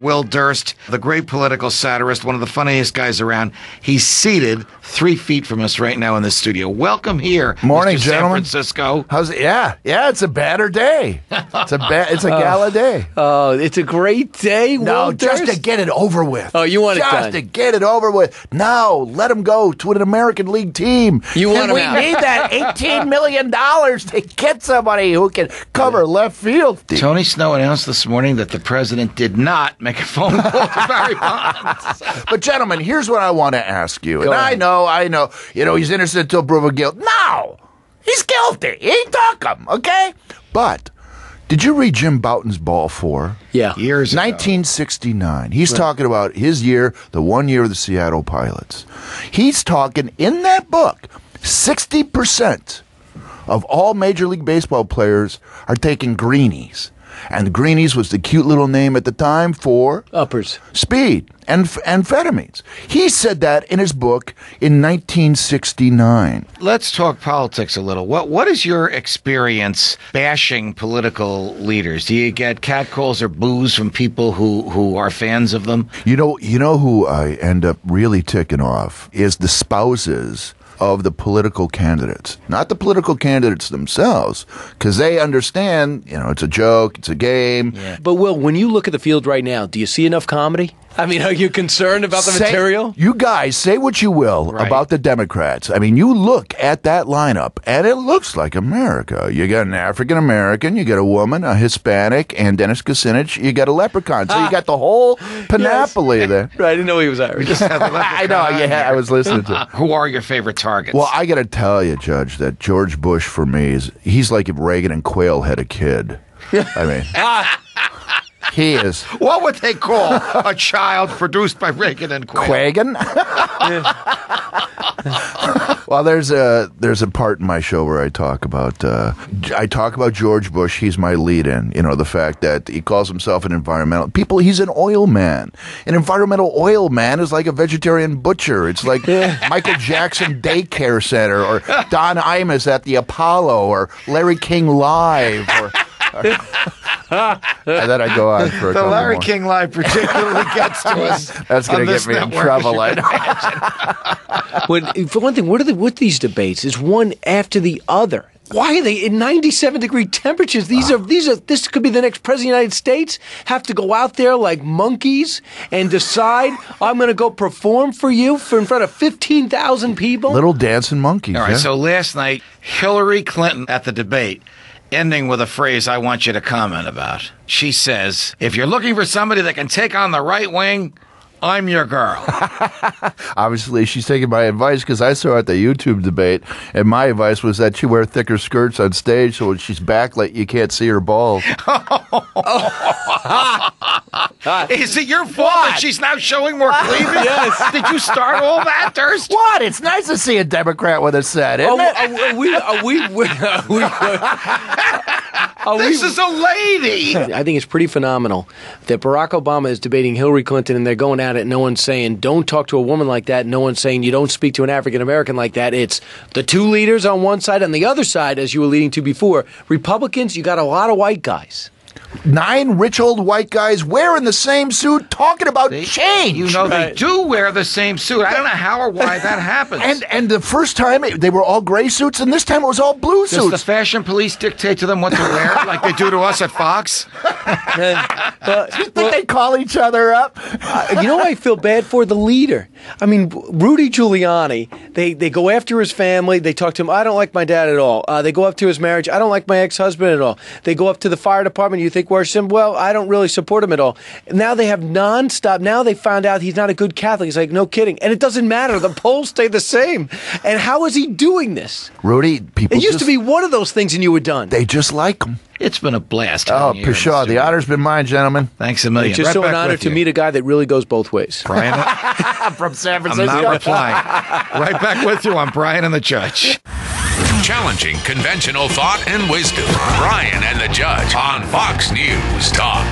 Will Durst, the great political satirist, one of the funniest guys around. He's seated 3 feet from us right now in the studio. Welcome here, morning, Mr. gentlemen. San Francisco. How's it? Yeah, it's a banner day. It's a gala day. Oh, it's a great day. No, Will just Durst? to get it over with. Oh, you want it just done. to get it over with. No, let him go to an American League team. You want him we out. need that $18 million to get somebody who can cover left field. Tony Snow announced this morning that the president did not make a phone call to Barry Bonds. But gentlemen, here's what I want to ask you. Go And ahead. I know. You know, he's innocent until proven guilt. No! He's guilty. He took him, okay? But did you read Jim Bouton's Ball 4? Yeah. Years ago. 1969. He's talking about his year, the 1 year of the Seattle Pilots. He's talking in that book, 60% of all Major League Baseball players are taking greenies. And the greenies was the cute little name at the time for Uppers. speed and amphetamines. He said that in his book in 1969. Let's talk politics a little. What is your experience bashing political leaders? Do you get catcalls or boos from people who are fans of them? You know who I end up really ticking off is the spouses of the political candidates, not the political candidates themselves, because they understand, it's a joke, it's a game. Yeah. But, Will, when you look at the field right now, do you see enough comedy? I mean, are you concerned about the material? You guys, say what you will Right. about the Democrats. I mean, you look at that lineup, and it looks like America. You got an African-American, you got a woman, a Hispanic, and Dennis Kucinich, you got a leprechaun. So you got the whole panoply there. Right, I didn't know he was Irish. I know, yeah, I was listening to it. Who are your favorite targets? Well, I got to tell you, Judge, that George Bush for me he's like if Reagan and Quayle had a kid. I mean, he is what would they call a child produced by Reagan and Quayle? Quagan. Well, there's a part in my show where I talk about George Bush. He's my lead-in. The fact that he calls himself an environmental people. He's an oil man. An environmental oil man is like a vegetarian butcher. It's like Michael Jackson Daycare Center or Don Imus at the Apollo or Larry King Live and then I go on for a The couple Larry more. King Live particularly gets to us. That's going on to this get me in network. trouble. I know. For one thing, what are with these debates? Is one after the other? Why are they in 97-degree temperatures? This could be the next president of the United States. Have to go out there like monkeys and decide I'm going to go perform for you in front of 15,000 people. Little dancing monkeys. All right, yeah. so last night, Hillary Clinton at the debate, ending with a phrase I want you to comment about. She says, if you're looking for somebody that can take on the right wing, I'm your girl. Obviously, she's taking my advice because I saw her at the YouTube debate, and my advice was that she wear thicker skirts on stage so when she's backlit, you can't see her balls. Is it your fault that she's now showing more cleavage? Yes. Did you start all that, Durst? What? It's nice to see a Democrat with a set, isn't it? This is a lady. I think it's pretty phenomenal that Barack Obama is debating Hillary Clinton and they're going at it. No one's saying, don't talk to a woman like that. No one's saying, you don't speak to an African-American like that. It's the two leaders on one side. On the other side, as you were leading to before, Republicans, you got a lot of white guys. 9 rich old white guys wearing the same suit talking about change. You know, they do wear the same suit. I don't know how or why that happens. And the first time they were all gray suits, and this time it was all blue Does suits. the fashion police dictate to them what to wear like they do to us at Fox? You think they call each other up? You know what I feel bad for? The leader. I mean, Rudy Giuliani, they go after his family. They talk to him, I don't like my dad at all. They go up to his marriage. I don't like my ex-husband at all. They go up to the fire department. You think, worship him? Well, I don't really support him at all. Now they have nonstop. Now they found out he's not a good Catholic. He's like, no kidding. And it doesn't matter. The polls stay the same. And how is he doing this? Rudy, people It used to be one of those things and you were done. They just like him. It's been a blast. Oh, having you here in Pshaw, the studio. honor's been mine, gentlemen. Thanks a million. It's just Right so an back honor with to you. meet a guy that really goes both ways. Brian, From San I'm Francisco. not replying. Right back with you on Brian and the Judge. Challenging conventional thought and wisdom. Brian and the Judge on Fox News Talk.